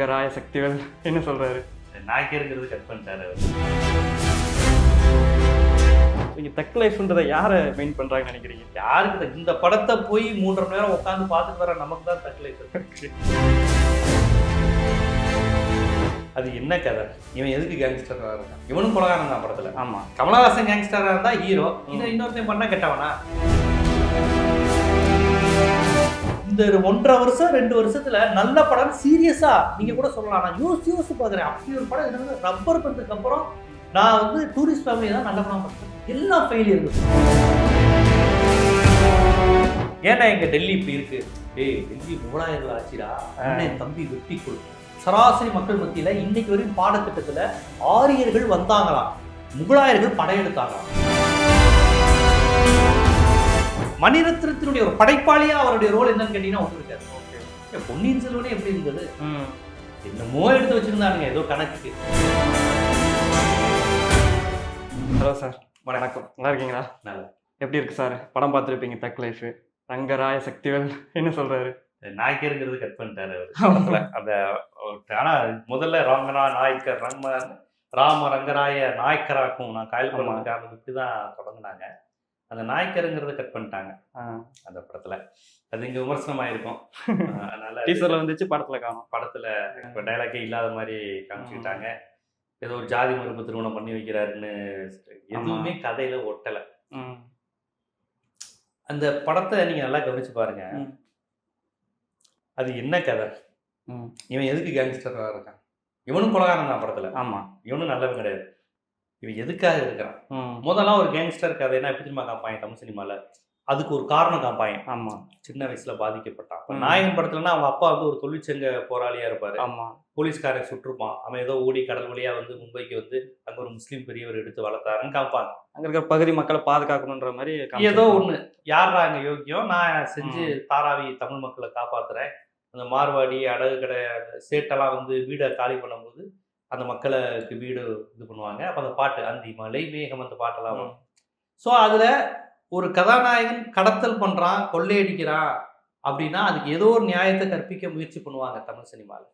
ரங்கராய சக்திவேல் என்ன சொல்றாரு? நாய்க்கருங்கிறது கட் பண்ணிட்டாரு அவர். நீங்க தக் லைஃப்ன்றதை யாரை மெயின் பண்றாங்கன்னு நினைக்கிறீங்க? யாருக்கு இந்த படத்தை போய் 3.5 மணி நேரம் உட்காந்து பார்த்துட்டு வர நமக்கு தான் தக் லைஃப். அது என்ன கதை? இவன் எதுக்கு கேங்ஸ்டராக இருக்கான்? இவனும் கொலகாரன் தான் படத்துல. ஆமா, கமலஹாசன் கேங்ஸ்டராக இருந்தா ஹீரோ, இன்னொருத்தையும் பண்ணா கெட்டவனா? இந்த 1.5 வருஷம் 2 வருஷத்துல நல்ல படம் சீரியஸா நீங்க கூட சொல்லலாம். நான் யோசிச்சு பாக்குறேன், அப்படி ஒரு படம் என்ன ரப்பர் பந்துக்கு அப்புறம் நான் வந்து டூரிஸ்ட் ஃபேமிலி தான் நல்ல படம் பார்த்தேன். எல்லாம் ஃபெயிலியர் இருக்கு. ஏன்னா எங்க டெல்லி இப்படி இருக்கு? டெல்லி முகலாயர்கள் ஆட்சிடா, அண்ணன் தம்பி வெட்டி கொடு. சராசரி மக்கள் மத்தியில இன்னைக்கு வரையும் பாடத்திட்டத்துல ஆரியர்கள் வந்தாங்களாம், முகலாயர்கள் படையெடுத்தாங்களாம். மணிரத்னத்தினுடைய ஒரு படைப்பாளியா அவருடைய ரோல் என்னன்னு கேட்டீங்கன்னா ஒன்று இருக்காது. பொன்னியின் செல்வனே எப்படி இருந்தது? என்னமோ எடுத்து வச்சிருந்தானுங்க ஏதோ கணக்குக்கு. ஹலோ சார், வணக்கம். நல்லா இருக்கீங்களா? நல்லா. எப்படி இருக்கு சார்? படம் பார்த்துருப்பீங்க தக் லைஃப். ரங்கராய சக்திவேல் என்ன சொல்றாரு? நாய்க்கருங்கிறது கட் பண்ணிட்டாரு அவர். அந்த ஆனா முதல்ல ராமனா நாய்க்கர் ராம ரங்கராய நாய்க்கராக்கும் நான் காயல் பண்ண காரணம் இப்படிதான் தொடங்கினாங்க. அந்த நாய்க்கருங்கிறத கட் பண்ணிட்டாங்க அந்த படத்துல. அது இங்க விமர்சனமாயிருக்கும். அதனால டீசர்ல வந்துச்சு, படத்துல காணும். படத்துல இப்ப டைலாக்கே இல்லாத மாதிரி காமிச்சுக்கிட்டாங்க. ஏதோ ஒரு ஜாதி மறுப்பு திருமணம் பண்ணி வைக்கிறாருன்னு எதுவுமே கதையில ஒட்டல. அந்த படத்தை நீங்க நல்லா கவனிச்சு பாருங்க. அது என்ன கதை? இவன் எதுக்கு கேங்ஸ்டராக இருக்கான்? இவனும் கொலகாரன் தான் படத்துல. ஆமா, இவனும் நல்லவன் கிடையாது. இவன் எதுக்காக இருக்கிறான்? முதல்ல ஒரு கேங்ஸ்டர் கதைன்னா எப்படி திரும்ப காப்பாங்க தமிழ் சினிமால? அதுக்கு ஒரு காரணம் காப்பாங்க. ஆமா, சின்ன வயசுல பாதிக்கப்பட்டான். நாயகன் படத்துலன்னா அவங்க அப்பா வந்து ஒரு தொழிற்சங்க போராளியா இருப்பாரு. ஆமா, போலீஸ்காரன் சுட்டிருப்பான். அவன் ஏதோ ஓடி கடல் வழியா வந்து மும்பைக்கு வந்து அங்க ஒரு முஸ்லீம் பெரியவர் எடுத்து வளர்த்தாருன்னு காப்பாங்க. அங்க இருக்கிற பகுதி மக்களை பாதுகாக்கணுன்ற மாதிரி ஏதோ ஒண்ணு. யாரா அங்க யோக்கியம், நான் செஞ்சு தாராவி தமிழ் மக்களை காப்பாத்துறேன். அந்த மார்வாடி அடகு கடை சேட்டெல்லாம் வந்து வீடை காலி பண்ணும்போது அந்த மக்களுக்கு வீடு இது பண்ணுவாங்க. அப்போ அந்த பாட்டு அந்தி மலை மேகம் அந்த பாட்டெல்லாம் வரும். ஸோ அதில் ஒரு கதாநாயகன் கடத்தல் பண்ணுறான், கொள்ளையடிக்கிறான் அப்படின்னா அதுக்கு ஏதோ ஒரு நியாயத்தை கற்பிக்க முயற்சி பண்ணுவாங்க தமிழ் சினிமாவில்.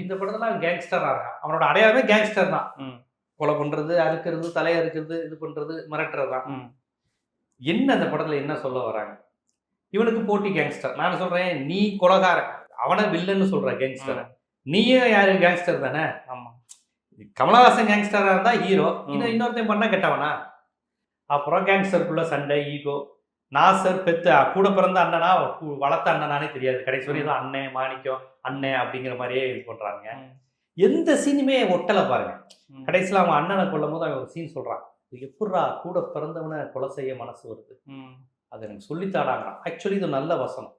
இந்த படத்துல அவன் கேங்ஸ்டராக இருக்கான். அவனோட அடையாளமே கேங்ஸ்டர் தான். கொலை பண்ணுறது, அறுக்கிறது, தலையை அறுக்கிறது, இது பண்ணுறது, மிரட்டுறது தான். என்ன அந்த படத்தில் என்ன சொல்ல வராங்க? இவனுக்கு போட்டி கேங்ஸ்டர். நான் சொல்கிறேன், நீ கொலைகாரன், அவனை வில்லன்னு சொல்ற கேங்ஸ்டர். நீயே யாரு கேங்ஸ்டர் தானே? ஆமா, கமலஹாசன் கேங்ஸ்டரா இருந்தா ஹீரோ, இன்னொருத்தையும் பண்ணா கெட்டவனா? அப்புறம் கேங்ஸ்டருக்குள்ள சண்டை, ஈகோ. நாசர் பெத்த கூட பிறந்த அண்ணனா வளர்த்த அண்ணனானே தெரியாது. கடைசி வரையும் தான் அண்ணன் மாணிக்கம் அண்ணன் அப்படிங்கிற மாதிரியே இது பண்றாங்க. எந்த சீனுமே ஒட்டலை பாருங்க. கடைசியில் அவன் அண்ணனை கொல்லும் போது அவன் ஒரு சீன் சொல்றான், எப்படா கூட பிறந்தவனை கொலை செய்ய மனசு வருது, அதை எனக்கு சொல்லித்தாடாங்கிறான். ஆக்சுவலி இது நல்ல வசனம்.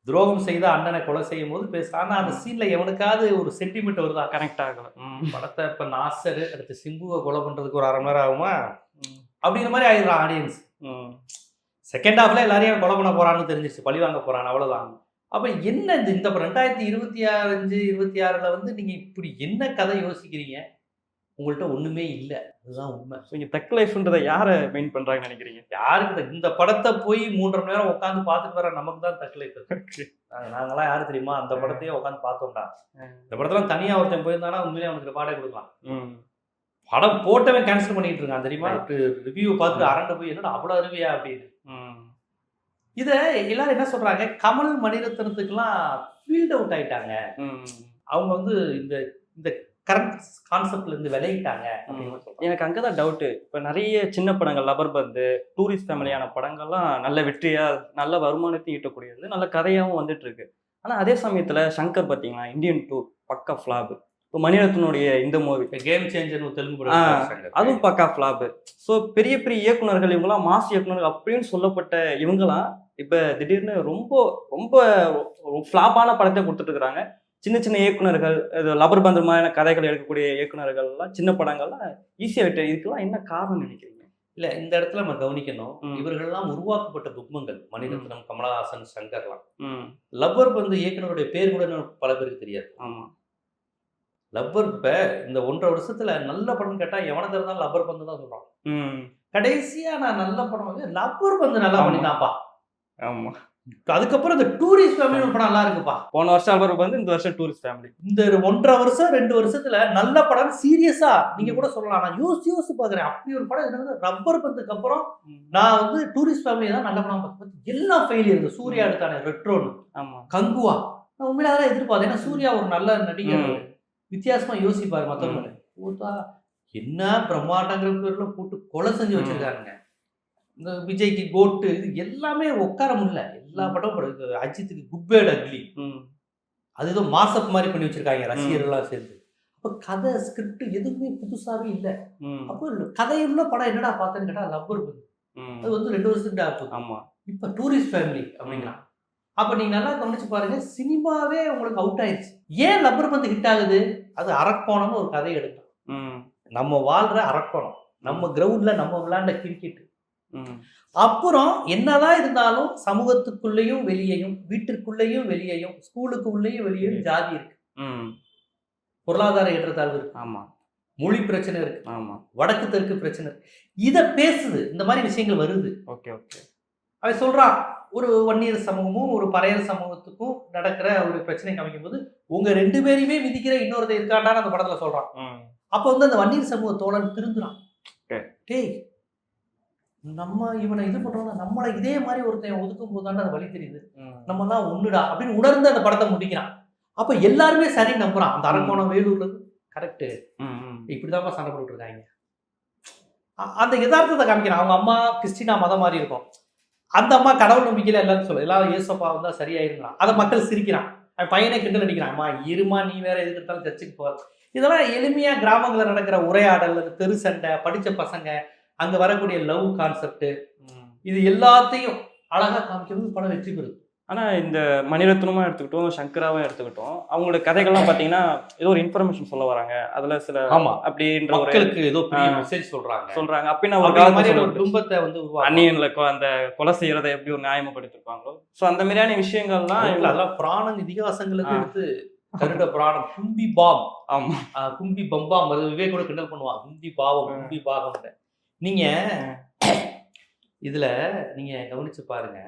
துரோகம் செய்த அண்ணனை கொலை செய்யும் போது பேசுறான். ஆனா அந்த சீன்ல எவனுக்காவது ஒரு சென்டிமெண்ட் வருதா? கனெக்ட் ஆகல. படத்தை இப்ப நாசர் அடுத்து சிம்புவை கொலை பண்றதுக்கு ஒரு 1/2 மணி நேரம் ஆகுமா அப்படிங்கிற மாதிரி ஆயிடுறான் ஆடியன்ஸ். செகண்ட் ஹாஃப்ல எல்லாரையும் கொலை பண்ண போறான்னு தெரிஞ்சிருச்சு, பழி வாங்க போறான், அவ்வளவுதான். அப்ப என்ன இந்த 2025-26 வந்து நீங்க இப்படி என்ன கதை யோசிக்கிறீங்க? உங்கள்கிட்ட ஒண்ணுமே இல்லை, அதுதான் உண்மை. நீங்க தக் லைஃப்ன்றதை யாரை மெயின் பண்றாங்கன்னு நினைக்கிறீங்க? யாருக்கு இந்த படத்தை போய் 3.5 மணி நேரம் உட்காந்து பார்த்துட்டு வர நமக்கு தான் தக் லைஃப். நாங்களாம் யாரு தெரியுமா? அந்த படத்தையே உட்காந்து பார்த்தோம்டா. இந்த படத்துல தனியா ஒருத்தன் போயிருந்தானா உண்மையிலே அவனுக்கு பாடே கொடுக்கலாம். படம் போட்டவன் கேன்சல் பண்ணிட்டு இருக்கான் தெரியுமா? ரிவ்யூ பார்த்துட்டு அரண்டு போய் என்னடா அவ்வளவு அருவியா அப்படின்னு. இத எல்லாரும் என்ன சொல்றாங்க, கமல் மணிரத்னத்துக்குலாம் ஃபீல்ட் அவுட் ஆயிட்டாங்க. அவங்க வந்து இந்த இந்த கரண்ட் கான்செப்ட்ல இருந்து விளையிட்டாங்க. எனக்கு அங்கதான் டவுட்டு. இப்ப நிறைய சின்ன படங்கள், லப்பர் பந்து, டூரிஸ்ட் ஃபேமிலியான படங்கள்லாம் நல்ல வெற்றியா நல்ல வருமானத்தையும் ஈட்டக்கூடியது, நல்ல கதையாகவும் வந்துட்டு இருக்கு. ஆனா அதே சமயத்துல சங்கர் பார்த்தீங்கன்னா இந்தியன் 2 பக்கா ஃபிளாப். இப்போ மணிரத்னுடைய இந்த மூவி கேம் சேஞ்சர் தெலுங்கு படம், அதுவும் பக்கா ஃபிளாப். ஸோ பெரிய பெரிய இயக்குனர்கள் இவங்களாம் மாஸ் இயக்குனர்கள் அப்படின்னு சொல்லப்பட்ட இவங்களாம் இப்ப திடீர்னு ரொம்ப ரொம்ப ஃபிளாப்பான படத்தை கொடுத்துட்டு இருக்கிறாங்க. சின்ன சின்ன இயக்குனர்கள், லப்பர் பந்து மாதிரியான கதைகள் எடுக்கக்கூடிய இயக்குனர்கள்லாம் சின்ன படங்கள்லாம் ஈஸியாக விட்டு. இதுக்கெல்லாம் என்ன காரணம் நினைக்கிறீங்க? இல்லை, இந்த இடத்துல நம்ம கவனிக்கணும், இவர்கள்லாம் உருவாக்கப்பட்ட புக்மங்கள். மணிரத்னம், கமலஹாசன், சங்கர்லாம். லப்பர் பந்து இயக்குனருடைய பேர் கூட பல பேருக்கு தெரியாது. ஆமாம், லப்பர் இப்போ இந்த 1.5 வருஷத்துல நல்ல படம் கேட்டால் எவனை இருந்தாலும் லப்பர் பந்து தான் சொல்கிறான். கடைசியாக நான் நல்ல படம் வந்து லப்பர் பந்து நல்லா பண்ணிதான்ப்பா. ஆமாம், அதுக்கப்புறம் இந்த டூரிஸ்ட் ஃபேமிலி ஒரு படம் நல்லா இருக்குப்பா. போன வருஷம் ஆல்பம் வந்து இந்த வருஷம் டூரிஸ்ட் ஃபேமிலி. இந்த 1.5 வருஷம் 2 வருஷத்துல நல்ல படம் சீரியஸா நீங்க கூட சொல்லலாம். நான் யோசிச்சு பாக்குறேன். அப்படி ஒரு படம் என்ன ரப்பர் பந்துக்கு அப்புறம் நான் வந்து டூரிஸ்ட் ஃபேமிலி தான் நல்ல படம் பார்த்தேன். எல்லாம் ஃபெயிலியர். இந்த சூர்யா எடுத்தானே ரெட்ரோன், ஆமா, கங்குவா, நான் உண்மையில அதெல்லாம் எதிர்பார்த்தேன். ஏன்னா சூர்யா ஒரு நல்ல நடிகர், வித்தியாசமா யோசிப்பாரு மத்தவங்க. போதா என்ன பிரம்மாண்டங்கிற பேர்ல போட்டு கொலை செஞ்சு வச்சிருக்காருங்க. இந்த விஜய்க்கு கோட்டு இது எல்லாமே உட்கார முடியல. எல்லா படமும் அஜித்துக்கு குட் பேட் அக்லி, அது ஏதோ மாசப் மாதிரி பண்ணி வச்சிருக்காங்க ரசிகர்கள்லாம் சேர்ந்து. அப்ப கதை ஸ்கிரிப்ட் எதுவுமே புதுசாவே இல்லை. அப்போ கதையுள்ள படம் என்னடா பார்த்தேன்னு கேட்டா லப்பர் பந்து. அது வந்து 2 வருஷத்துக்கு ஆகுது. ஆமா, இப்ப டூரிஸ்ட் ஃபேமிலி அப்படின்னா அப்ப நீங்க நல்லா கவனிச்சு பாருங்க, சினிமாவே உங்களுக்கு அவுட் ஆயிடுச்சு. ஏன் லப்பர் பந்து ஹிட் ஆகுது? அது அரக்கோணம்னு ஒரு கதை எடுத்தோம். நம்ம வாழ்ற அரக்கோணம், நம்ம கிரவுண்ட்ல நம்ம விளையாண்ட கிரிக்கெட். அப்புறம் என்னதான் இருந்தாலும் சமூகத்துக்குள்ளேயும் வெளியேயும், வீட்டிற்குள்ளேயும் வெளியேயும், ஸ்கூலுக்கு உள்ளேயும் வெளியேயும் ஜாதி இருக்கு, பொருளாதார ஏற்றத்தாழ்வு இருக்கு, ஆமா, மொழி பிரச்சனை இருக்கு, ஆமா, வடக்கு தெற்கு பிரச்சனை இருக்கு. இத பேசுது, இந்த மாதிரி விஷயங்கள் வருது. Okay okay. அவன் சொல்றான், ஒரு வன்னியர் சமூகமும் ஒரு பறையர் சமூகத்துக்கும் நடக்கிற ஒரு பிரச்சனை காமிக்கும் போது உங்க 2 பேரையுமே விதிக்கிற இன்னொருத்த இருக்காண்டான்னு அந்த படத்துல சொல்றான். அப்ப வந்து அந்த வன்னியர் சமூக தோழன் திருந்துறான். டேய், நம்ம இவனை இது பண்றோம்னா நம்மளை இதே மாதிரி ஒருத்தன் ஒதுக்கும் போது அது வழி தெரியுது, நம்ம எல்லாம் ஒண்ணுடா அப்படின்னு உணர்ந்து அந்த படத்தை முடிக்கிறான். அப்ப எல்லாருமே சரி நம்புறான். அந்த அரக்கோணம் வேலூர்ல கரெக்ட், இப்படிதான் சண்டை போட்டு இருக்காங்க. அந்த யதார்த்தத்தை காமிக்கிறான். அவங்க அம்மா கிறிஸ்டினா மதம் மாதிரி இருக்கும், அந்த அம்மா கடவுள் நம்பிக்கையில எல்லாரும் சொல்ல எல்லாரும் ஏசப்பா வந்தா சரியாயிருந்தான். அதை மக்கள் சிரிக்கிறான். அவன் பையனை கிண்டல் அடிக்கிறான், அம்மா இருமா நீ வேற எதுக்கு எடுத்தாலும் சர்ச்சுக்கு போற. இதெல்லாம் எளிமையா கிராமங்களில் நடக்கிற உரையாடல், தெரு சண்டை, படிச்ச பசங்க, அங்க வரக்கூடிய லவ் கான்செப்ட், இது எல்லாத்தையும் அழகா காமிக்கிறது படம் வெற்றி பெறுது. ஆனா இந்த மணிரத்னமா எடுத்துக்கிட்டோம், சங்கராவும் எடுத்துக்கிட்டோம், அவங்களோட கதைகள்லாம் பாத்தீங்கன்னா ஏதோ ஒரு இன்ஃபர்மேஷன் சொல்ல வராங்க. அதுல சில ஆமா அப்படின்ற மக்களுக்கு ஏதோ பெரிய மெசேஜ் சொல்றாங்க. அப்படின்னு ஒரு குடும்பத்தை வந்து அந்நியன்ல அந்த கொலை செய்யறதை எப்படி ஒரு நியாயமாப்படுத்திருப்பாங்களோ, சோ அந்த மாதிரியான விஷயங்கள்லாம் அதெல்லாம் புராண இதிகாசங்களுக்கு எடுத்து கருட புராணம், கும்பி பாம், ஆமா கும்பி பம்பாம், அது விவேக் கூட கிண்டல் பண்ணுவான், கும்பி பாவம் கும்பி பாகம். நீங்க இதுல நீங்க கவனிச்சு பாருங்க.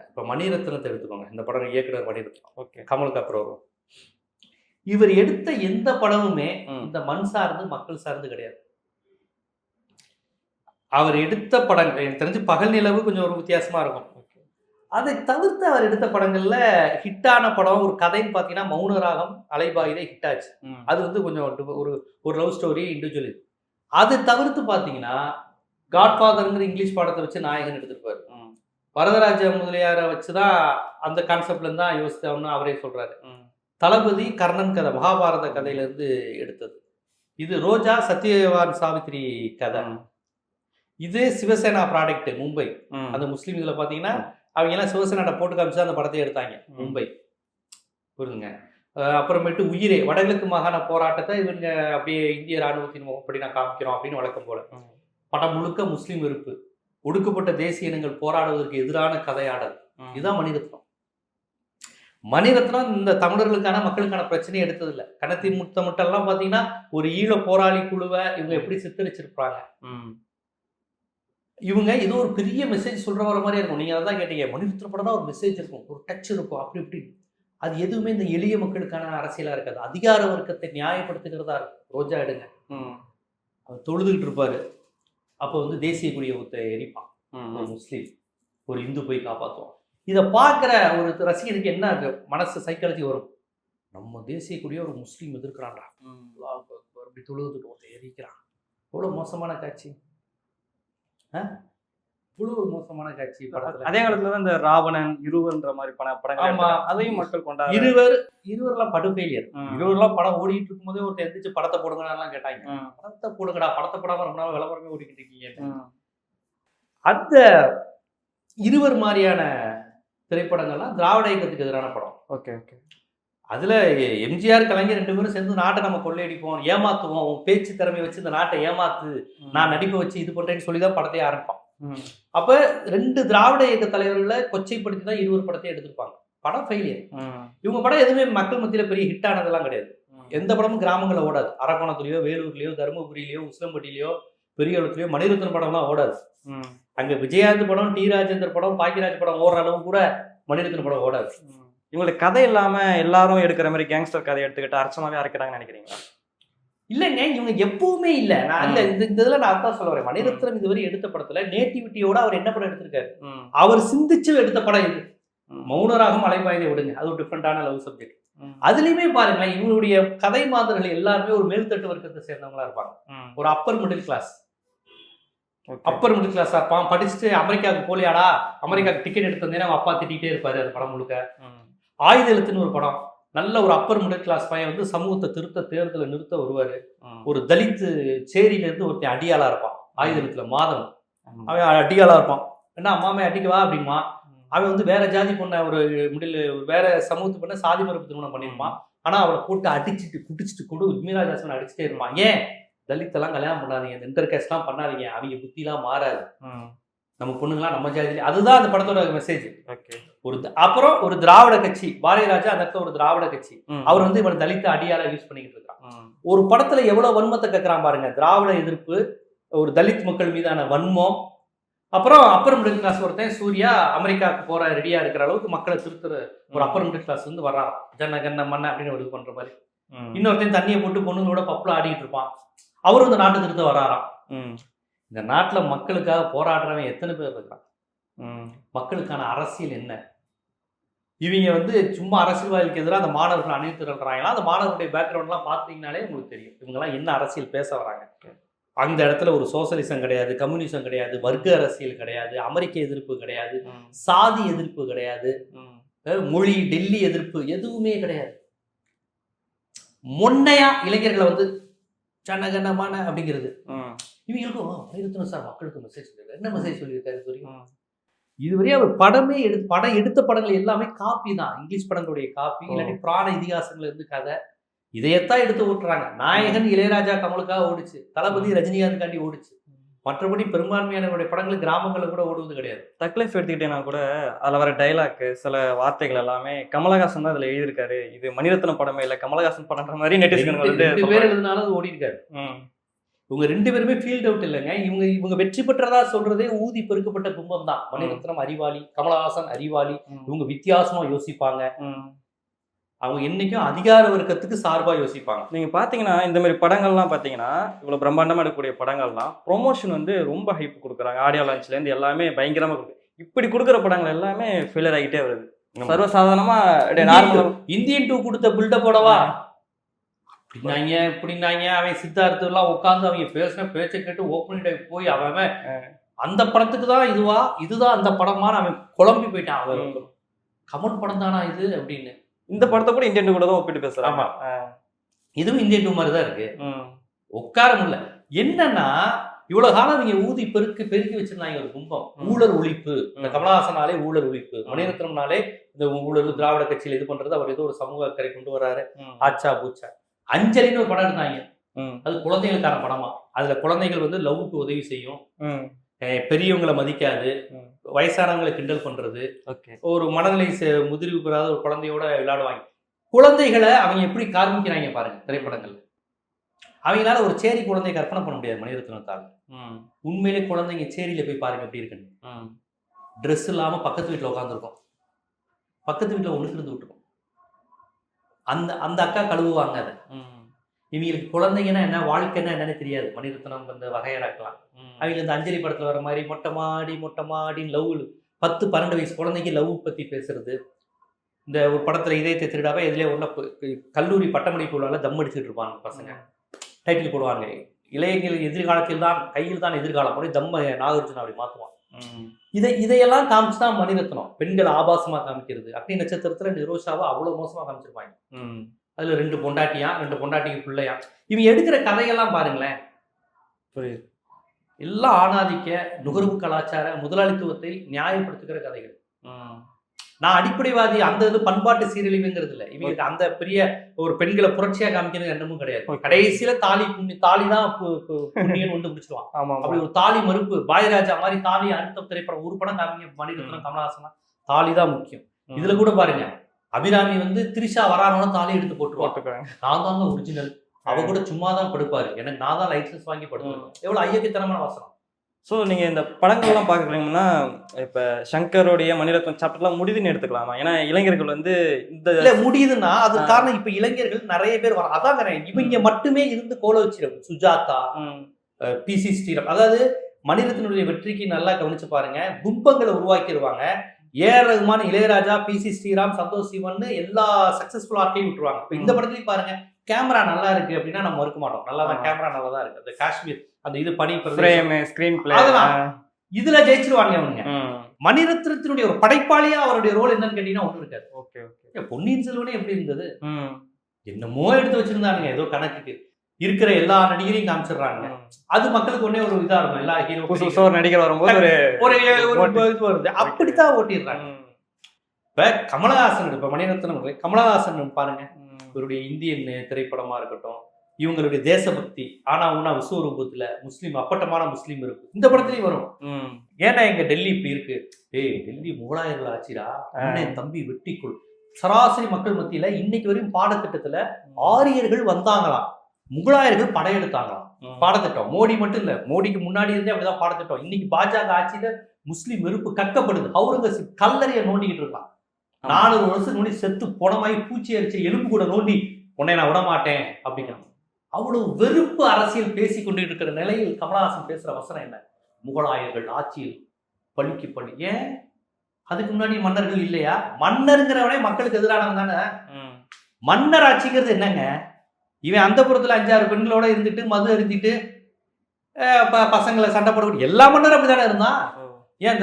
இப்ப மணிரத்னத்தை எடுத்துக்கோங்க. இந்த படம் இயக்குனர் மணிரத்னம், ஓகே, கமலுக்கு அப்புறம் வரும். இவர் எடுத்த எந்த படமுமே இந்த மண் சார்ந்து மக்கள் சார்ந்து கிடையாது. அவர் எடுத்த படங்கள் எனக்கு தெரிஞ்சு பகல் நிலவு கொஞ்சம் ஒரு வித்தியாசமா இருக்கும். அதை தவிர்த்து அவர் எடுத்த படங்கள்ல ஹிட்டான படம் ஒரு கதைன்னு பாத்தீங்கன்னா மௌனராகம், அலைபாயுதே ஹிட் ஆச்சு. அது வந்து கொஞ்சம் ஒரு லவ் ஸ்டோரி இண்டிவிஜுவல். அதை தவிர்த்து பாத்தீங்கன்னா காட்ஃபாதர்ங்கிற இங்கிலீஷ் படத்தை வச்சு நாயகன் எடுத்திருப்பாரு. வரதராஜ முதலியாரை வச்சுதான் அந்த கான்செப்ட்ல இருந்து தான் யோசித்தவன்னு அவரே சொல்றாரு. தளபதி கர்ணன் கதை, மகாபாரத கதையில இருந்து எடுத்தது. இது ரோஜா சத்யவான் சாவித்ரி கதை. இது சிவசேனா ப்ராடக்ட் மும்பை. அந்த முஸ்லீம் இதுல பாத்தீங்கன்னா அவங்க எல்லாம் சிவசேனாட்ட போட்டு காமிச்சு அந்த படத்தை எடுத்தாங்க மும்பை, புரியுதுங்க. அப்புறமேட்டு உயிரே வடகிழக்கு மாகாண போராட்டத்தை இவங்க அப்படியே இந்திய ராணுவத்தின் முகப்படி நான் காமிக்கிறோம் அப்படின்னு வழக்கம் போல. படம் முழுக்க முஸ்லீம் வெறுப்பு, ஒடுக்கப்பட்ட தேசிய இனங்கள் போராடுவதற்கு எதிரான கதையாடல். இதுதான் மணிரத்னம். மணிரத்னம் இந்த தமிழர்களுக்கான மக்களுக்கான பிரச்சனையை எடுத்ததில்லை. கணத்தின் முத்தமுட்டெல்லாம் பாத்தீங்கன்னா ஒரு ஈழ போராளி குழுவை இவங்க எப்படி சித்தரிச்சிருப்பாங்க. இவங்க ஏதோ ஒரு பெரிய மெசேஜ் சொல்ற வர மாதிரி இருக்கும். நீங்க அதான் கேட்டீங்க, மணிரத்னம் படம்னா ஒரு மெசேஜ் இருக்கும், ஒரு டச் இருக்கும், அப்படி இப்படி. அது எதுவுமே இந்த எளிய மக்களுக்கான அரசியலா இருக்காது, அதிகார வர்க்கத்தை நியாயப்படுத்துகிறதா இருக்கும். ரோஜா எடுங்க, அவர் தொழுதுகிட்டு இருப்பாரு, அப்போ வந்து தேசிய கொடியை ஒருத்த எரிப்பான், ஒரு முஸ்லீம், ஒரு இந்து போய் காப்பாற்றுவோம். இதை பார்க்குற ஒரு ரசிகனுக்கு என்ன மனசு சைக்காலஜி வரும், நம்ம தேசிய கொடியை ஒரு முஸ்லீம் எதிர்க்கிறான்டா, அப்படி தொழுதுட்டு ஒருத்த எரிக்கிறான். எவ்வளோ மோசமான காட்சி, இவ்வளவு மோசமான காட்சி படத்துல. அதே காலத்துல தான் இந்த ராவணன், இருவர்ன்ற மாதிரி படங்கள் அதையும் மக்கள் கொண்டாங்க. இருவர்லாம் படு ஃபெயிலியர். இருவர்லாம் படம் ஓடிட்டு இருக்கும் போதே ஒருத்தர் எந்திரிச்சு படத்தை போடுங்கலாம் கேட்டாங்க. படத்தை போடுங்கடா, படத்தை போடாம ரொம்ப நாள் விளம்பரமே ஓடிக்கிட்டு இருக்கீங்க. அந்த இருவர் மாதிரியான திரைப்படங்கள்லாம் திராவிட இயக்கத்துக்கு எதிரான படம். Okay okay. அதுல எம்ஜிஆர் கலைஞர் 2 பேரும் சேர்ந்து நாட்டை நம்ம கொள்ளையடிப்போம், ஏமாத்துவோம், உன் பேச்சு திறமை வச்சு இந்த நாட்டை ஏமாத்து, நான் நடிப்பை வச்சு இது பண்றேன்னு சொல்லிதான் படத்தையே ஆரம்பிப்பான். அப்ப 2 திராவிட இயக்க தலைவர்களை கொச்சைப்படுத்தி தான் இருவர் படத்தை எடுத்திருப்பாங்க. படம் ஃபெயிலியர். இவங்க படம் எதுவுமே மக்கள் மத்தியில பெரிய ஹிட் ஆனதெல்லாம் கிடையாது. எந்த படமும் கிராமங்களை ஓடாது. அரக்கோணத்துலயோ, வேலூர்லயோ, தருமபுரியிலயோ, உசிலம்பட்டியிலயோ, பெரிய இடத்துலயோ மணிரத்னம் படம்லாம் ஓடாது. அங்க விஜயகாந்த் படம், டி ராஜேந்தர் படம், பாக்கியராஜ் படம் ஓடுற அளவு கூட மணிரத்னம் படம் ஓடாது. இவங்களுக்கு கதை இல்லாம எல்லாரும் எடுக்கிற மாதிரி கேங்ஸ்டர் கதை எடுத்துக்கிட்டு அர்ச்சனாவே அரைக்கிறாங்கன்னு நினைக்கிறீங்களா? இல்லைங்க, இவங்க எப்பவுமே இல்ல. நான் இல்ல இந்த இதுல நான் அதான் சொல்ல வரேன். மணிரத்னம் இதுவரை எடுத்த படத்துல நேட்டிவிட்டியோட அவர் என்ன படம் எடுத்திருக்காரு, அவர் சிந்திச்சு எடுத்த படம் இது. மௌனராகம், அலைபாய்தை விடுங்க, அது ஒரு டிஃப்ரெண்டான லவ் சப்ஜெக்ட். அதுலயுமே பாருங்களேன், இவங்களுடைய கதை மாதர்கள் எல்லாருமே ஒரு மேல்தட்டு வர்க்கத்தை சேர்ந்தவங்களா இருப்பாங்க. ஒரு அப்பர் மிடில் கிளாஸ் இருப்பான். படிச்சுட்டு அமெரிக்காவுக்கு போலியாடா, அமெரிக்காவுக்கு டிக்கெட் எடுத்து வந்தேன்னு அவங்க அப்பா திட்டிகிட்டே இருப்பாரு. அந்த படம் முழுக்க. ஆயுத எழுத்துன்னு ஒரு படம், நல்ல ஒரு அப்பர் மிடில் கிளாஸ் பையன் வந்து சமூகத்தை திருத்த தேர்தலை நிறுத்த வருவாரு. ஒரு தலித் சேரியில இருந்து ஒருத்தன் அடியாளா இருப்பான். ஆயுத எழுத்துல மாதம் அவன் அடியாளா இருப்பான். என்ன அம்மாமே அடிக்கவா அப்படிமா, அவன் வந்து வேற ஜாதி பொண்ண ஒரு வேற சமூகத்து பொண்ண சாதி மறுப்பு திருமணம் பண்ணிருப்பான். ஆனா அவளை போட்டு அடிச்சுட்டு குடிச்சிட்டு மீராஜாசன் அடிச்சுட்டே இருப்பான். ஏன் தலித்தெல்லாம் கல்யாணம் பண்ணாதீங்க, இன்டர் கேஸ்ட் எல்லாம் பண்ணாதீங்க, அவங்க புத்திலாம் மாறாது, நம்ம பொண்ணுங்களாம் நம்ம ஜாதி. அதுதான் அந்த படத்தோட மெசேஜ். அப்புறம் ஒரு திராவிட கட்சி, பாரதிராஜா அந்த இடத்துல ஒரு திராவிட கட்சி, அவர் வந்து இவன் தலித்த அடியால யூஸ் பண்ணிக்கிட்டு இருக்கான். ஒரு படத்துல எவ்வளவு வன்மத்தை கேட்கறான் பாருங்க. திராவிட எதிர்ப்பு, ஒரு தலித் மக்கள் மீதான வன்மம், அப்புறம் அப்பர் மிடில் கிளாஸ் ஒருத்தன் சூர்யா அமெரிக்காவுக்கு போற ரெடியா இருக்கிற அளவுக்கு மக்களை திருத்துற ஒரு அப்பர் மிடில் கிளாஸ் வந்து வர்றான். ஜன்ன கண்ண மண்ண அப்படின்னு ஒரு இது பண்ற மாதிரி. இன்னொருத்தையும் தண்ணியை போட்டு பொண்ணுங்களோட பப்புல ஆடிட்டு இருப்பான். அவரும் இந்த நாட்டு திருத்த வர்றாராம். இந்த நாட்டுல மக்களுக்காக போராடுறவன் எத்தனை பேர் இருக்கிறான்? மக்களுக்கான அரசியல் என்ன? இவங்க வந்து சும்மா அரசியல்வாதிகளுக்கு எதிராக அந்த மாணவர்கள் அணிந்து திரள்றாங்களா? அந்த மாணவர்களுடைய பேக்ரவுண்ட் எல்லாம் பாத்தீங்கன்னாலே உங்களுக்கு தெரியும் இவங்கெல்லாம் என்ன அரசியல் பேச வராங்க. அந்த இடத்துல ஒரு சோசியலிசம் கிடையாது, கம்யூனிசம் கிடையாது, வர்க்க அரசியல் கிடையாது, அமெரிக்க எதிர்ப்பு கிடையாது, சாதி எதிர்ப்பு கிடையாது, மொழி டெல்லி எதிர்ப்பு எதுவுமே கிடையாது. மொன்னையா இளைஞர்களை வந்து சனகனமான அப்படிங்கிறது. இவங்களுக்கும் மணிரத்னம் சார் மக்களுக்கு மெசேஜ் சொல்லியிருக்காரு. என்ன மெசேஜ் சொல்லியிருக்காரு? இதுவரையும் அவர் படம் எடுத்த படங்கள் எல்லாமே காப்பி தான். இங்கிலீஷ் படங்களுடைய காப்பி, இல்லாட்டி புராண இதிகாசங்கள்ல இருந்து கதை, இதையத்தான் எடுத்து ஓட்டுறாங்க. நாயகன் இளையராஜா கமலுக்காக ஓடிச்சு, தளபதி ரஜினிகாந்துக்காண்டி ஓடிச்சு. மற்றபடி பெரும்பான்மையான படங்கள் கிராமங்களில் கூட ஓடுவது கிடையாது. தக்லைஃப் எடுத்துக்கிட்டேன்னா கூட அதில் வர டைலாக், சில வார்த்தைகள் எல்லாமே கமலஹாசன் தான் அதில் எழுதியிருக்காரு. இது மணிரத்னம் படமே இல்லை, கமலஹாசன் படம்ன்ற மாதிரி ரெண்டு பேர் எழுதினாலும் அது ஓடி இருக்காரு. இவங்க ரெண்டு பேருமே ஃபீல்ட் அவுட் இல்லைங்க. இவங்க வெற்றி பெற்றதா சொல்றதே ஊதி பெருக்கப்பட்ட கும்பம் தான். மணிரத்னம் அறிவாளி, கமலஹாசன் அறிவாளி. இவங்க வித்தியாசமா யோசிப்பாங்க. அவங்க என்னைக்கும் அதிகார வர்க்கத்துக்கு சார்பா யோசிப்பாங்க. நீங்க பாத்தீங்கன்னா இந்த மாதிரி படங்கள்லாம் பாத்தீங்கன்னா இவ்வளவு பிரம்மாண்டமா எடுக்கக்கூடிய படங்கள்லாம் ப்ரொமோஷன் வந்து ரொம்ப ஹைப் கொடுக்குறாங்க. ஆடியோ லான்ச்ல இருந்து எல்லாமே பயங்கரமா கொடுக்கு. இப்படி கொடுக்குற படங்கள் எல்லாமே ஃபெயிலியர் ஆகிட்டே வருது. சர்வசாதாரணமா இந்தியன் 2 கொடுத்த பில்டப் போடவா இப்படின்னாங்க. அவன் சித்தார்த்து எல்லாம் உட்காந்து அவங்க பேசின பேச்சை கேட்டு ஓப்பனிங் டைம் போய் அவன் அந்த படத்துக்கு தான் இதுதான் அந்த படமான அவன் குழம்பி போயிட்டான். அவன் கமல் படம் தானா இது அப்படின்னு. இந்த படத்தை கூட இந்தியன் 2 கூட தான் ஒப்பிட்டு பேசுறான். ஆமா, இதுவும் இந்தியன் 2 மாதிரி தான் இருக்கு. உட்கார முடியல. என்னன்னா இவ்வளவு காலம் அவங்க ஊதி பெருக்கி வச்சிருந்தாங்க ஒரு கும்பம். ஊழல் ஒழிப்பு, இந்த கமலஹாசனாலே ஊழல் ஒழிப்பு, மணிரத்னம்னாலே இந்த ஊழல் திராவிட கட்சியில இது பண்றது, அவர் ஏதோ ஒரு சமூக அக்கறை கொண்டு வர்றாரு. ஆச்சா பூச்சா. அஞ்சலின்னு ஒரு படம் எடுத்தாங்க. அது குழந்தைகளுக்கான படமா. அதுல குழந்தைகள் வந்து லவ்வுக்கு உதவி செய்யும், பெரியவங்களை மதிக்காது, வயசானவங்களை கிண்டல் பண்றது, ஒரு மனநிலை முதிர்வு பெறாத ஒரு குழந்தையோட விளையாடுவாங்க. குழந்தைகளை அவங்க எப்படி காண்பிக்கிறாங்க பாருங்க திரைப்படங்கள்ல. அவங்களால ஒரு சேரி குழந்தைய கற்பனை பண்ண முடியாது மணிரத்னத்தால். உண்மையிலே குழந்தைங்க சேரியில போய் பாருங்க எப்படி இருக்குன்னு. ட்ரெஸ் இல்லாம பக்கத்து வீட்டுல உட்காந்துருக்கோம், பக்கத்து வீட்டுல ஒண்ணுக்கு இருந்து விட்டுருக்கோம். அந்த அக்கா கழுவுவாங்க அதை. இவங்களுக்கு குழந்தைங்கன்னா என்ன, வாழ்க்கைன்னா என்னன்னு தெரியாது. மணிரத்னம் இந்த வகையறாக்கலாம். அவங்க இந்த அஞ்சலி படத்துல வர மாதிரி மொட்டை மாடின்னு லவ் 10-12 வயசு குழந்தைக்கு லவ் பத்தி பேசுறது. இந்த ஒரு படத்துல இதயத்தை திருடாவே இதுலேயே ஒன்றும் கல்லூரி பட்டமளிப்பு உள்ளால தம் அடிச்சுட்டு இருப்பாங்க பசங்க. டைட்டில் போடுவாங்க, இளைஞர்கள் எதிர்காலத்தில் தான் கையில் தான் எதிர்காலம் போய் தம்ம நாகார்ஜுனா அப்படி மாற்றுவான். இதையெல்லாம் காமிச்சுதான் மணிரத்னம் பெண்கள் ஆபாசமா காமிக்கிறது. அக்னி நட்சத்திரத்துல நிரோஷாவை அவ்வளவு மோசமா காமிச்சிருப்பாங்க. அதுல 2 பொண்டாட்டிக்கு பிள்ளையா. இவங்க எடுக்கிற கதையெல்லாம் பாருங்களேன், எல்லாம் ஆணாதிக்க நுகர்வு கலாச்சார முதலாளித்துவத்தை நியாயப்படுத்துகிற கதைகள். நான் அடிப்படைவாதி அந்த இது பண்பாட்டு சீரழிவுங்கிறது இல்லை. இவங்களுக்கு அந்த பெரிய ஒரு பெண்களை புரட்சியா காமிக்கிறது எண்ணமும் கிடையாது. கடைசியில தாலி தான் புண்ணியன் வந்து முடிச்சிருவான். அப்படி ஒரு தாலி மறுப்பு. பாரதிராஜா மாதிரி தாலி அடுத்த திரைப்படம் ஒரு படம் காமிங்க மணிரத்னம் கமலஹாசனா, தாலி தான் முக்கியம். இதுல கூட பாருங்க, அபிராமி வந்து திரிஷா வரானோன்னு தாலி எடுத்து போட்டுருவான். நான் தாங்க ஒரிஜினல், அவ கூட சும்மா தான் படுப்பாரு, எனக்கு நான் தான் லைசன்ஸ் வாங்கி படுத்துருவேன். எவ்வளவு ஐயக்கத்தனமான வசனம். ஸோ நீங்க இந்த படங்கள்லாம் பார்க்குறீங்கன்னா இப்ப சங்கருடைய மணிரத்னம் சாப்டர்லாம் முடிவுன்னு எடுத்துக்கலாமா? ஏன்னா இளைஞர்கள் வந்து இந்த இல்ல முடியுதுன்னா அது காரணம் இப்ப இளைஞர்கள் நிறைய பேர் வர அதாங்க இவங்க மட்டுமே இருந்து கோல வச்சிடும். சுஜாதா, பிசி ஸ்ரீராம், அதாவது மணிரத்னுடைய வெற்றிக்கு நல்லா கவனிச்சு பாருங்க. கும்பங்களை உருவாக்கிடுவாங்க. ஏஆர் ரகுமான், இளையராஜா, பிசி ஸ்ரீராம், சந்தோஷ் சிவன் எல்லா சக்சஸ்ஃபுல் ஆர்ட்டையும் விட்டுருவாங்க. இப்ப இந்த படத்துலயும் பாருங்க, கேமரா நல்லா இருக்கு அப்படின்னா நம்ம மறுக்க மாட்டோம். நல்லா தான் கேமரா நல்லா தான் இருக்கு. அந்த காஷ்மீர் அந்த இது பனி ஃப்ரேம் ஸ்கிரீன் பிளே அதெல்லாம் இதுல ஜெயிச்சிருவாங்க அவங்க. மணிரத்னத்தினுடைய ஒரு படைப்பாளியா அவருடைய ரோல் என்னன்னு கேட்டீங்கன்னா ஒண்ணு இருக்காது. Okay okay. பொன்னியின் செல்வனே எப்படி இருந்தது? என்னமோ எடுத்து வச்சிருந்தானுங்க ஏதோ கணக்குக்கு. இருக்கிற எல்லா நடிகரையும் காமிச்சிடுறாங்க. அது மக்களுக்கு ஒன்னே ஒரு இதா இருக்கும். எல்லா ஹீரோ நடிகர் வரும்போது ஒரு இது வருது. அப்படித்தான் ஓட்டிடுறாங்க. இப்ப கமலஹாசன், இப்ப மணிரத்னம் கமலஹாசன் பாருங்க, இவருடைய இந்தியன் திரைப்படமா இருக்கட்டும், இவங்களுடைய தேசபக்தி ஆனா உன்னா விஸ்வரூபத்துல முஸ்லீம் அப்பட்டமான முஸ்லீம் இருக்கு இந்த படத்துலயும் வரும். ஏன்னா எங்க டெல்லி இப்படி இருக்கு, டெல்லி முகலாயர்கள் ஆச்சுடா, தம்பி வெட்டிக்குள். சராசரி மக்கள் மத்தியில இன்னைக்கு வரையும் பாடத்திட்டத்துல ஆரியர்கள் வந்தாங்களாம், முகலாயர்கள் படையெடுத்தாங்களாம். பாடத்திட்டம் மோடி மட்டும் இல்ல, மோடிக்கு முன்னாடி இருந்தே அப்படிதான் பாடத்திட்டம். இன்னைக்கு பாஜக ஆட்சியில முஸ்லீம் வெறுப்பு கக்கப்படுது. அவுரங்கசீப் கல்லறைய நோண்டிக்கிட்டு இருக்கான். 400 வருஷத்துக்கு முன்னாடி செத்து பொணமாயி பூச்சி அரிச்ச எலும்பு கூட நோண்டி உன்னை நான் விட மாட்டேன் அப்படிங்கிறான். அவ்வளவு வெறுப்பு அரசியல் பேசி கொண்டு இருக்கிற நிலையில் கமலஹாசன் பேசுற வசனம் என்ன? முகலாயர்கள் ஆட்சியில் பள்ளிக்கு பள்ளி. ஏன் அதுக்கு முன்னாடி மன்னர்கள் இல்லையா? மன்னருங்கிறவனே மக்களுக்கு எதிரானவன் தானே. மன்னர் ஆட்சிங்கிறது என்னங்க? இவன் அந்த புறத்துல 5-6 பெண்களோட இருந்துட்டு மது அருந்திட்டு பசங்களை சண்டை போடக்கூடிய எல்லா மன்னரும் அப்படித்தானே இருந்தான். ஏன்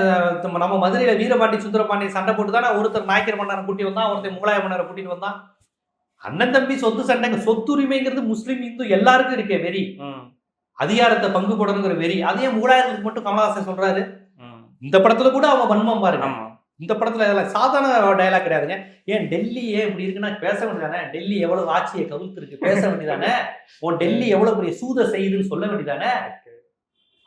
நம்ம மதுரையில வீரபாண்டி சுந்தரபாண்டி சண்டை போட்டு தானே ஒருத்தர் நாயக்கர் மன்னரை கூட்டி வந்தான், ஒருத்தர் முகலாய மன்னரை கூட்டிட்டு வந்தான். அண்ணன் தம்பி சொத்து சண்டைங்க. சொத்துரிமைங்கிறது முஸ்லீம் இந்து எல்லாருக்கும் இருக்கே வெறி, அதிகாரத்தை பங்கு போடணுங்கிற வெறி. அதே முகலாயர்களுக்கு மட்டும் கமலஹாசன் சொல்றாரு. இந்த படத்துல கூட அவங்க வன்மம் பாருங்க. இந்த படத்துல இதெல்லாம் சாதாரண டயலாக் கிடையாதுங்க. ஏன் டெல்லி ஏன் இப்படி இருக்குன்னா பேச வேண்டியதானே? டெல்லி எவ்வளவு ஆட்சியை கவிழ்த்து இருக்கு பேச வேண்டியதானே? உன் டெல்லி எவ்வளவு பெரிய சூத செய்யுதுன்னு சொல்ல வேண்டியதானே?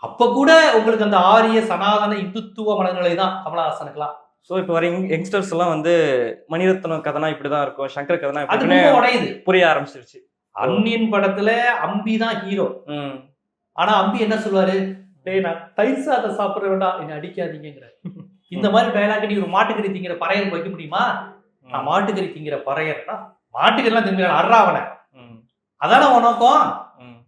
அப்ப கூட உங்களுக்கு அந்த ஆரிய சனாதன இந்துத்துவ மனநிலை தான் கமலஹாசனுக்குலாம். ஸோ இப்போ வர யங்ஸ்டர்ஸ் எல்லாம் வந்து மணிரத்னம் கதைனா இப்படிதான் இருக்கும், சங்கர் கதைனா அது உடையுது, புரிய ஆரம்பிச்சிருச்சு. அன்னியன் படத்துல அம்பி தான் ஹீரோ. ஆனா அம்பி என்ன சொல்லுவாரு? டேய் நான் தயிர் சாதம் சாப்பிட வேண்டாம், என்ன அடிக்காதீங்கிற. இந்த மாதிரி டயலாக் நீ ஒரு மாட்டுக்கறி திங்கிற பறையருக்கு வைக்க முடியுமா? நான் மாட்டுக்கறி திங்கிற பறையர்னா மாட்டுக்கறிலாம் திங்கிறான் அர்றாவன. அதான உனக்கும்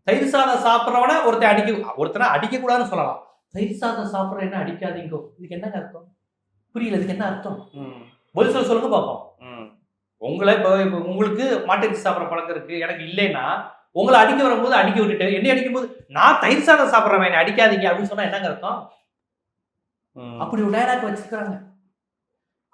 தயிர் சாதம் சாப்பிட்றவன ஒருத்தனை அடிக்க கூடாதுன்னு சொல்லலாம். தயிர் சாதம் சாப்பிட்ற என்ன அடிக்காதீங்கோ, இதுக்கு என்னங்க அர்த்தம்? புரியல, இதுக்கு என்ன அர்த்தம்? பதில் சொல்லுங்க பார்ப்போம். உங்களை உங்களுக்கு மாட்டுக்கறி சாப்பிட்ற பழக்கம் இருக்கு, எனக்கு இல்லைன்னா உங்களை அடிக்க வரும்போது அடிக்க விட்டுட்டு என்ன அடிக்கும் போது நான் தயிர் சாதம் சாப்பிட்றவன் என்ன அடிக்காதீங்க அப்படின்னு சொன்னா என்னங்க அர்த்தம்? அப்படி ஒரு டயலாக் வச்சிருக்கிறாங்க.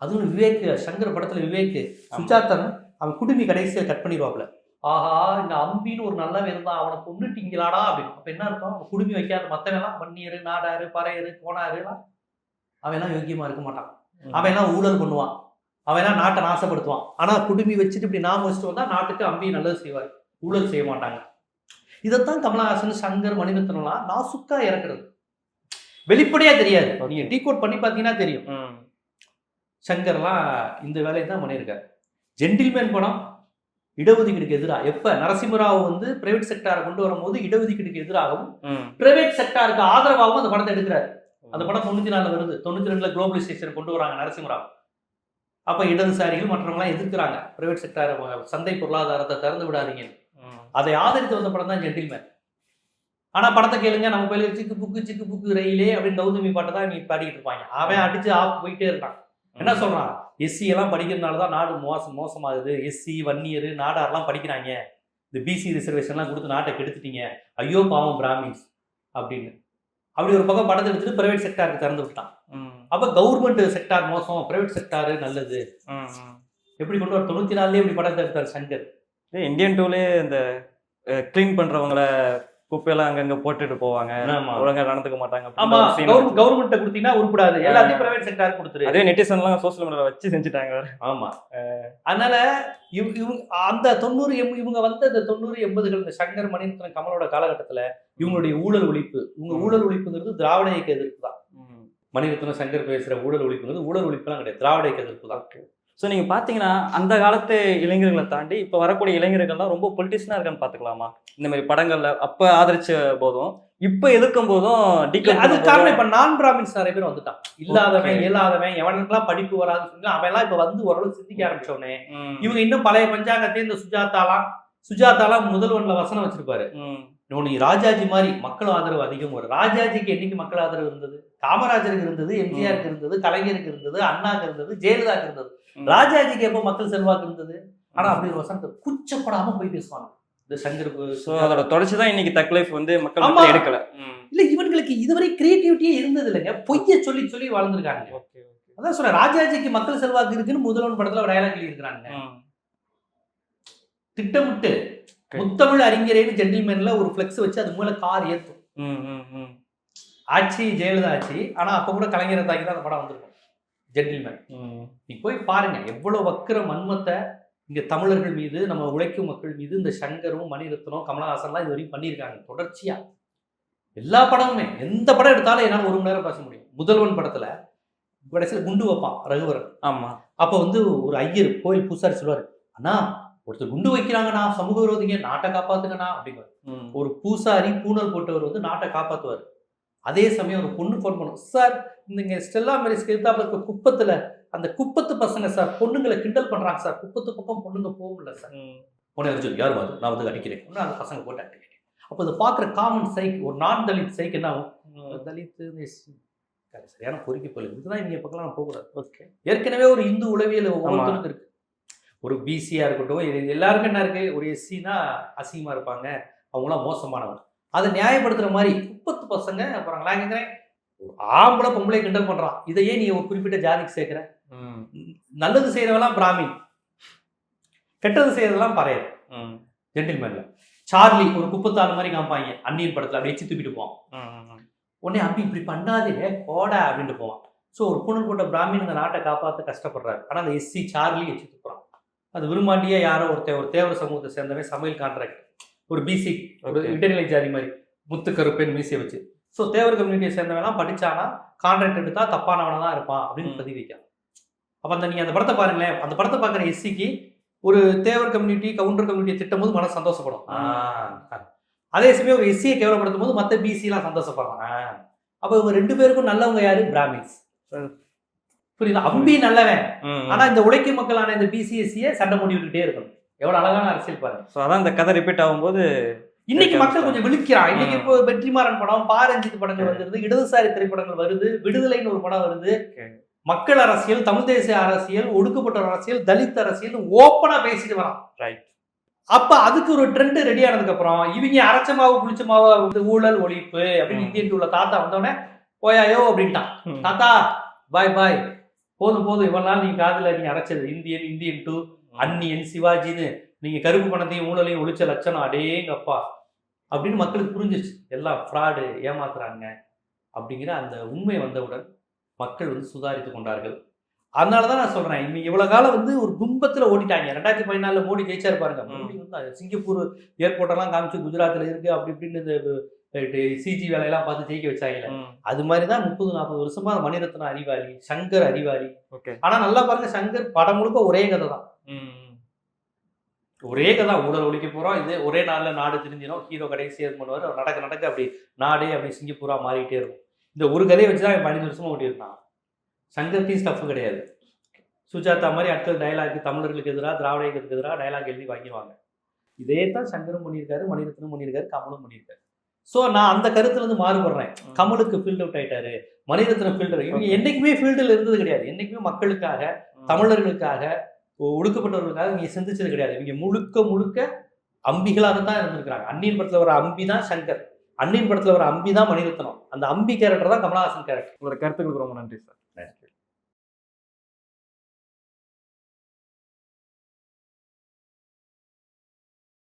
அதுவும் விவேக், சங்கர் படத்துல விவேக் சுஜாதன் அவன் குடுமி கடைசியை கட் பண்ணிடுவாப்ல. ஆஹா இந்த அம்பின்னு ஒரு நல்லவன் இருந்தான், அவனை கொண்டுட்டீங்களாடா அப்படின்னு. அப்ப என்ன அர்த்தம்? அவன் குடுமி வைக்காத மத்தவெல்லாம் வன்னியரு நாடாரு பறையரு கோணாரு அவன் எல்லாம் யோக்கியமா இருக்க மாட்டான். அவன் எல்லாம் ஊழல் பண்ணுவான், அவன் எல்லாம் நாட்டை நாசப்படுத்துவான். ஆனா குடுமி வச்சுட்டு இப்படி நாம வச்சுட்டு வந்தா நாட்டுக்கு அம்பி நல்லது செய்வார், ஊழல் செய்ய மாட்டாங்க. இதைத்தான் கமலஹாசன் சங்கர் மணிரத்னம்லாம் நாசுக்கா இறக்குறது. வெளிப்படையா தெரியாது, நீங்க டீகோட் பண்ணி பாத்தீங்கன்னா தெரியும். சங்கர்லாம் இந்த வேலையை தான் பண்ணியிருக்காரு. ஜென்டில்மேன் படம் இடஒதுக்கீடுக்கு எதிராக எப்ப நரசிம்மராவ் வந்து பிரைவேட் செக்டாரை கொண்டு வரும்போது இடஒதுக்கீடுக்கு எதிராகவும் பிரைவேட் செக்டாருக்கு ஆதரவாகவும் அந்த படத்தை எடுக்கிறாரு. அந்த படம் 94 வருது, 92 குளோபலைசேஷன் கொண்டு வராங்க நரசிம்மராவ். அப்ப இடதுசாரிகள் மற்றவங்களாம் எதிர்க்கிறாங்க, பிரைவேட் செக்டார் சந்தை பொருளாதாரத்தை திறந்து விடாதீங்க. அதை ஆதரித்து வந்த படம் தான் ஜென்டில்மேன். ஆனா படத்தை கேளுங்க, நம்ம போய் சிக்கு புக்கு ரயிலே அப்படின்னு கௌதமி பாட்டை தான் நீ பாடிக்கிட்டு இருப்பாங்க. அவன் அடிச்சு ஆப் போயிட்டே இருக்கான். என்ன சொல்றான்? எஸ்சி எல்லாம் படிக்கிறதுனாலதான் நாடு மோசமாகுது, எஸ்சி வன்னியரு நாடாரெல்லாம் படிக்கிறாங்க, இந்த பிசி ரிசர்வேஷன்லாம் கொடுத்து நாட்டை கெடுத்துட்டீங்க, ஐயோ பாவம் பிராமின்ஸ் அப்படின்னு. அப்படி ஒரு பக்கம் படத்தை எடுத்துட்டு பிரைவேட் செக்டாருக்கு திறந்து விட்டான். அப்ப கவர்மெண்ட் செக்டார் மோசம், பிரைவேட் செக்டாரு நல்லது. எப்படி கொண்டு வர 94 இப்படி படத்தை எடுத்தார் சங்கர். இந்தியன் டூலே இந்த கிளீன் பண்றவங்கள குப்பையெல்லாம் அங்கங்க போட்டுட்டு போவாங்க, ஒழுங்கா நடந்துக்க மாட்டாங்க. ஆமா, கவர்மெண்ட் கொடுத்தீங்கன்னா உருப்படாது, எல்லாத்தையும் பிரைவேட் செக்டார் கொடுத்துரு. அதே நெட்டிசன் எல்லாம் சோசியல் மீடியால வச்சு செஞ்சுட்டாங்க. ஆமா, அதனால அந்த 90 இவங்க வந்து இந்த 90-80கள் இந்த சங்கர் மணிரத்னம் கமலோட காலகட்டத்துல இவங்களுடைய ஊழல் ஒழிப்பு, ஊழல் ஒழிப்புங்கிறது திராவிட இயக்க எதிர்ப்பு தான். மணிரத்னம் சங்கர் பேசுற ஊழல் ஒழிப்புங்கிறது ஊழல் ஒழிப்புலாம் கிடையாது, திராவிட இயக்க எதிர்ப்பு தான். ஸோ நீங்கள் பார்த்தீங்கன்னா அந்த காலத்து இளைஞர்களை தாண்டி இப்போ வரக்கூடிய இளைஞர்கள்லாம் ரொம்ப பொலிட்டிஷனாக இருக்கான்னு பார்த்துக்கலாமா? இந்த மாதிரி படங்களில் அப்போ ஆதரிச்ச போதும் இப்ப எதிர்க்கும் போதும் அது காரணம் இப்ப நான் பிராமின்ஸ் நிறைய பேர் வந்துட்டான். இல்லாதவன் Okay. இயலாதவன் எவனுக்கெல்லாம் படிப்பு வராது அவன் எல்லாம் இப்ப வந்து ஓரளவு சிந்திக்க ஆரம்பிச்சோடனே இவங்க இன்னும் பழைய பஞ்சாங்கத்தையும் இந்த சுஜாதாலாம் முதல்வன்ல வசனம் வச்சிருப்பாரு. நீ ராஜாஜி மாதிரி மக்கள் ஆதரவு அதிகம் வரும். ராஜாஜிக்கு என்னைக்கு மக்கள் ஆதரவு இருந்தது? காமராஜருக்கு இருந்தது, எம்ஜிஆருக்கு இருந்தது, கலைஞருக்கு இருந்தது, அண்ணாக்கு இருந்தது, ஜெயலலிதாக்கு இருந்தது. ராஜாஜிக்கு எப்போ மக்கள் செல்வாக்கு இருந்தது? ஆனா அப்படி ஒரு வசனத்தை கூச்சப்படாம போய் பேசுவாங்க இந்த சங்கருக்கு. அதோட தொடர்ச்சிதான் இன்னைக்கு தக் லைஃப் வந்து மக்கள் எடுக்கல. இல்ல இவங்களுக்கு இதுவரை கிரியேட்டிவிட்டியே இருந்தது இல்லைங்க. பொய்ய சொல்லி சொல்லி வாழ்ந்துருக்காங்க. அதான் சொல்றேன், ராஜாஜிக்கு மக்கள் செல்வாக்கு இருக்குன்னு முதல்வன் படத்துல ஒரு டயலாக் எழுதி இருக்கிறாங்க. திட்டமிட்டு முத்தமிழ் அறிஞரேன்னு ஜென்டில்மேன்ல ஒரு பிளெக்ஸ் வச்சு அது மூலம் கார் ஏத்தும். ஆட்சி ஜெயலலிதா ஆட்சி. ஆனா அப்ப கூட கலைஞரை தாக்கி தான் அந்த படம் வந்திருக்கும் ஜென்டில்மேன். நீ போய் பாருங்க எவ்வளவு வக்கிர மன்மத்தை இங்க தமிழர்கள் மீது, நம்ம உழைக்கும் மக்கள் மீது இந்த சங்கரும் மணிரத்னம் கமலஹாசன்லாம் இது வரைக்கும் பண்ணியிருக்காங்க தொடர்ச்சியா. எல்லா படமுமே எந்த படம் எடுத்தாலும் என்னால் 1 மணி நேரம் பேச முடியும். முதல்வன் படத்துல கடைசியில் குண்டு வைப்பான் ரகுவரன். ஆமா. அப்ப வந்து ஒரு ஐயர் கோயில் பூசாரி சொல்லுவாரு, அண்ணா ஒருத்தர் குண்டு வைக்கிறாங்கண்ணா, சமூக விரோதிங்க, நாட்டை காப்பாத்துங்கண்ணா அப்படிங்குவார். ஒரு பூசாரி பூனல் போட்டவர் வந்து நாட்டை காப்பாத்துவார். அதே சமயம் ஒரு பொண்ணு ஃபோன் பண்ணும், சார் இந்த ஸ்டெல்லா மேரிஸ்க்கு எதிர்த்தாப்புல இருக்க குப்பத்துல அந்த குப்பத்து பசங்க சார் பொண்ணுங்களை கிண்டல் பண்றாங்க சார், குப்பத்து பக்கம் பொண்ணுங்க போகல சார். உடனே சொல்லி யார் வந்து நான் வந்து அடிக்கிறேன், அந்த பசங்க போட்டு அடிக்கிறேன். அப்போ அதை பார்க்குற காமன் சைக், ஒரு நான் தலித் சைக் என்ன ஆகும்? தலித் சரியான பொறுக்கி போல இதுதான் இவங்க பக்கம் போகக்கூடாது. ஓகே, ஏற்கனவே ஒரு இந்து உளவியல் ஒவ்வொருத்தருக்கு இருக்கு. ஒரு பிசியா இருக்கட்டும், எல்லாருக்கும் என்ன இருக்கு, ஒரு எஸ்சினா அசிங்கமா இருப்பாங்க, அவங்களாம் மோசமானவங்க. அதை நியாயப்படுத்துற மாதிரி குப்பத்து பசங்க அப்புறம் நான் கேட்குறேன், ஆம்பளை பொம்பளை கிண்டல் பண்றான், இதையே நீ ஒரு குறிப்பிட்ட ஜாதிக்கு சேர்க்கிற? நல்லது செய்யறவெல்லாம் பிராமின், கெட்டது செய்யறதெல்லாம் பறையர். ஜென்டில்மேன்ல சார்லி ஒரு குப்பத்தாள் மாதிரி காமிப்பாங்க அந்நியன் படத்துல, அப்படி எச்சு தூக்கிட்டு போவான். உடனே அப்படி இப்படி பண்ணாதே போடா அப்படின்ட்டு போவான். ஸோ ஒரு புனல் போட்ட பிராமின் இந்த நாட்டை காப்பாற்ற கஷ்டப்படுறாரு. ஆனால் அந்த எஸ்சி சார்லி எச்சு தூக்குறான். அது விரும்பாண்டியே யாரோ ஒரு தேவர் சமூகத்தை சேர்ந்தவன் சமையல் கான்ட்ராக்ட், ஒரு பிசி, ஒரு இடைநிலை ஜாதி மாதிரி முத்து கருப்பேன் மீசியை வச்சு. ஸோ தேவர் கம்யூனிட்டியை சேர்ந்தவெல்லாம் படிச்சானா கான்ட்ராக்ட் எடுத்தா தப்பானவனா தான் இருப்பான் அப்படின்னு பதிவு வைக்கலாம். அப்போ அந்த நீங்க அந்த படத்தை பாருங்களேன், அந்த படத்தை பார்க்குற எஸ்சிக்கு ஒரு தேவர் கம்யூனிட்டி கவுண்டர் கம்யூனிட்டியை திட்டும் போது மன சந்தோஷப்படும். அதே சமயம் ஒரு எஸ்சியை கேவலப்படுத்தும் போது மற்ற பிசிலாம் சந்தோஷப்படுறாங்க. அப்போ இவங்க 2 பேருக்கும் நல்லவங்க யாரு? பிராமின்ஸ். புரியுதா? அம்பி நல்லவன், ஆனா இந்த உழைக்கும் மக்களான இந்த பிசிஎஸ்சியை சண்டை மூடி விட்டுட்டே இருக்கணும். எவ்வளவு அழகான அரசியல் பாருங்க. ஸோ அதான் இந்த கதை ரிப்பீட் ஆகும்போது இன்னைக்கு மக்கள் கொஞ்சம் விழிக்கிறான். இன்னைக்கு இப்போ வெற்றிமாறன் படம், பாரஞ்சித் படங்கள் வருது, இடதுசாரி திரைப்படங்கள் வருது, விடுதலைன்னு ஒரு படம் வருது. மக்கள் அரசியல், தமிழ் தேசிய அரசியல், ஒடுக்கப்பட்ட அரசியல், தலித் அரசியல் ஓப்பனா பேசிட்டு வரான். ரைட். அப்ப அதுக்கு ஒரு ட்ரெண்ட் ரெடி ஆனதுக்கு அப்புறம் இவங்க அரைச்ச மாவு புளிச்ச மாவு வந்து ஊழல் ஒழிப்பு அப்படின்னு இந்தியன் டூல தாத்தா வந்தோடனே போயாயோ அப்படின்ட்டான். தாத்தா பாய் பாய், போதும் போதும், இவ்வளவு நாள் நீங்க காதுல நீங்க அரைச்சது இந்தியன் டூ, அன்னியன், சிவாஜின்னு நீங்க கருப்பு பணத்தையும் ஊழலையும் ஒழிச்ச லட்சணம் அடேங்கப்பா அப்படின்னு மக்களுக்கு புரிஞ்சிச்சு. எல்லாம் ஃப்ராடு, ஏமாத்துறாங்க அப்படிங்கிற அந்த உண்மை வந்தவுடன் மக்கள் வந்து சுதாரித்து கொண்டார்கள். அதனாலதான் நான் சொல்றேன், இவங்க இவ்வளவு காலம் வந்து ஒரு கும்பத்துல ஓட்டிட்டாங்க. 2014 மோடி ஜெயிச்சாரு பாருங்க. மோடி வந்து சிங்கப்பூர் ஏர்போர்ட் எல்லாம் காமிச்சு குஜராத்ல இருக்கு அப்படி இப்படின்னு இந்த சிஜி வேலையெல்லாம் பார்த்து ஜெயிக்க வச்சாங்க. அது மாதிரிதான் 30-40 வருஷமா மணிரத்னம் அறிவாளி, சங்கர் அறிவாளி. ஆனா நல்லா பாருங்க, சங்கர் படம் முழுக்க ஒரே கதை தான். ஒரே கதை, ஊழல் ஒழிக்க போறோம், இது ஒரே நாள்ல நாடு தெரிஞ்சிடும், ஹீரோ கடைசி இது பண்ணுவார், நடக்க அப்படி நாடே அப்படி சிங்கப்பூரா மாறிட்டே இருக்கும். இந்த ஒரு கதையை வச்சுதான் 15 வருஷமா ஓட்டியிருந்தான். சங்கர்த்தையும் ஸ்டஃப் கிடையாது. சுஜாதா மாதிரி ஆட்கள் டைலாக் தமிழர்களுக்கு எதிராக, திராவிடர்களுக்கு எதிராக டைலாக் எழுதி வாங்கிடுவாங்க. இதே தான் சங்கரும் பண்ணியிருக்காரு, மணிரத்னம் பண்ணியிருக்காரு, கமலும் பண்ணியிருக்காரு. ஸோ நான் அந்த கருத்துல இருந்து மாறுபடுறேன். கமலுக்கு ஃபீல்ட் அவுட் ஆயிட்டாரு, மணிரத்னம் ஃபீல்டர். இவங்க என்னைக்குமே ஃபீல்டில் இருந்தது கிடையாது. என்னைக்குமே மக்களுக்காக, தமிழர்களுக்காக, ஒடுக்கப்பட்டவர்களுக்காக நீங்க சிந்திச்சது கிடையாது. இவங்க முழுக்க அம்பிகளாக தான் இருந்திருக்கிறாங்க. அந்நியன் படத்துல வர அம்பி தான் சங்கர், அந்நியன் படத்துல வர அம்பி தான் மணிரத்னம். அந்த அம்பி கேரக்டர் தான் கமலஹாசன் கேரக்டர். உங்களோட கருத்துக்களுக்கு ரொம்ப நன்றி சார்.